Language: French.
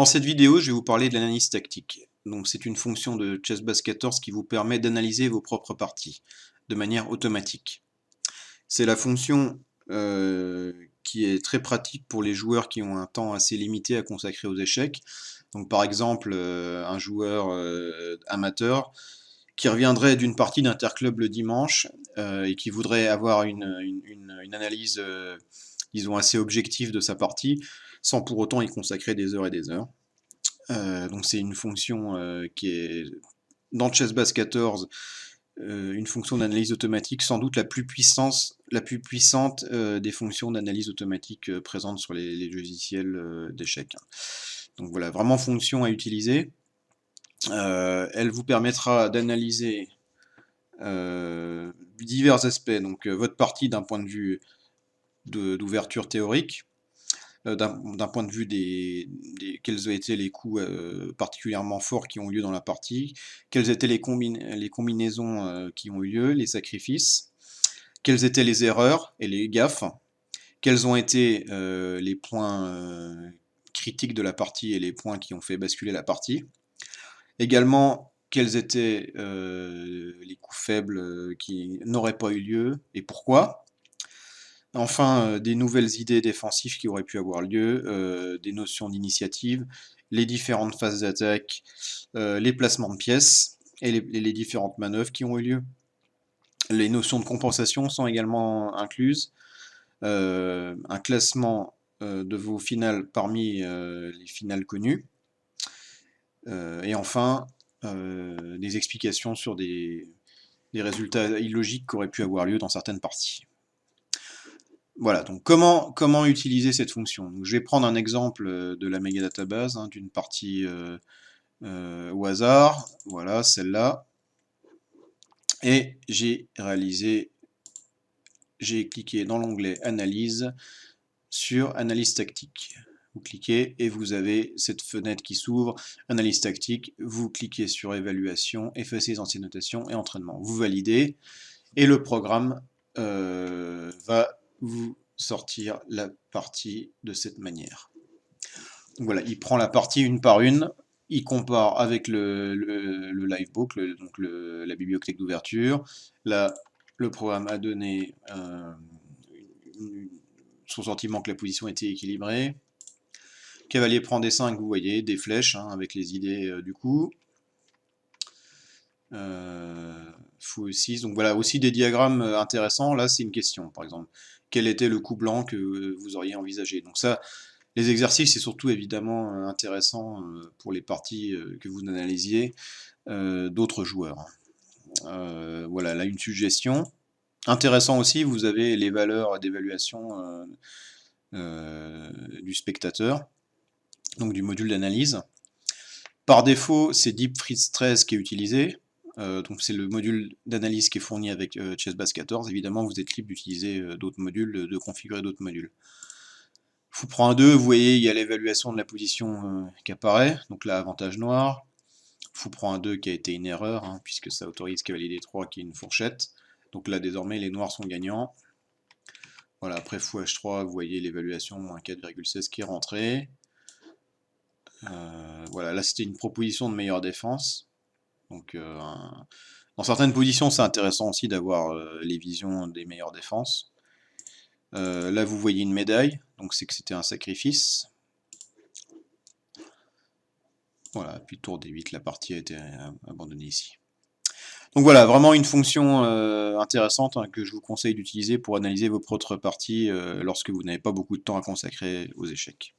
Dans cette vidéo, je vais vous parler de l'analyse tactique. Donc, c'est une fonction de ChessBase14 qui vous permet d'analyser vos propres parties de manière automatique. C'est la fonction qui est très pratique pour les joueurs qui ont un temps assez limité à consacrer aux échecs. Donc, par exemple, un joueur amateur qui reviendrait d'une partie d'interclub le dimanche et qui voudrait avoir une analyse, disons, assez objective de sa partie, sans pour autant y consacrer des heures et des heures. Donc c'est une fonction qui est dans ChessBase14 une fonction d'analyse automatique, sans doute la plus puissante des fonctions d'analyse automatique présentes sur les logiciels d'échecs. Donc voilà, vraiment fonction à utiliser. Elle vous permettra d'analyser divers aspects, donc votre partie d'un point de vue d'ouverture théorique, d'un point de vue quels ont été les coups particulièrement forts qui ont eu lieu dans la partie, quelles étaient les combinaisons qui ont eu lieu, les sacrifices, quelles étaient les erreurs et les gaffes, quels ont été les points critiques de la partie et les points qui ont fait basculer la partie. Également, quels étaient les coups faibles qui n'auraient pas eu lieu et pourquoi. Enfin, des nouvelles idées défensives qui auraient pu avoir lieu, des notions d'initiative, les différentes phases d'attaque, les placements de pièces et les différentes manœuvres qui ont eu lieu. Les notions de compensation sont également incluses. Un classement de vos finales parmi les finales connues. Et enfin, des explications sur des résultats illogiques qui auraient pu avoir lieu dans certaines parties. Voilà, donc comment utiliser cette fonction? Donc, je vais prendre un exemple de la méga database, d'une partie au hasard, voilà, celle-là. Et j'ai cliqué dans l'onglet Analyse sur Analyse tactique. Vous cliquez et vous avez cette fenêtre qui s'ouvre, Analyse tactique, vous cliquez sur Évaluation, Effacer les anciennes notations et Entraînement. Vous validez et le programme va vous sortir la partie de cette manière. Donc voilà, il prend la partie une par une, il compare avec le livebook, donc la bibliothèque d'ouverture. Là, le programme a donné son sentiment que la position était équilibrée. Cavalier prend D5, vous voyez, des flèches avec les idées du coup. Fou 6, donc voilà, aussi des diagrammes intéressants. Là, c'est une question, par exemple. Quel était le coup blanc que vous auriez envisagé? Donc ça, les exercices, c'est surtout évidemment intéressant pour les parties que vous analysiez d'autres joueurs. Voilà, là, une suggestion. Intéressant aussi, vous avez les valeurs d'évaluation du spectateur, donc du module d'analyse. Par défaut, c'est Deep Freeze 13 qui est utilisé. Donc c'est le module d'analyse qui est fourni avec ChessBase14. Évidemment, vous êtes libre d'utiliser d'autres modules, de configurer d'autres modules. Fou prend un 2, vous voyez, il y a l'évaluation de la position qui apparaît. Donc là, avantage noir. Fou prend un 2 qui a été une erreur, puisque ça autorise cavalier D3 qui est une fourchette. Donc là, désormais, les noirs sont gagnants. Voilà, après Fou H3, vous voyez l'évaluation moins 4,16 qui est rentrée. Voilà, là c'était une proposition de meilleure défense. Donc dans certaines positions c'est intéressant aussi d'avoir les visions des meilleures défenses. Là vous voyez une médaille, donc c'est que c'était un sacrifice. Voilà, puis tour D8, la partie a été abandonnée ici. Donc voilà, vraiment une fonction intéressante que je vous conseille d'utiliser pour analyser vos propres parties lorsque vous n'avez pas beaucoup de temps à consacrer aux échecs.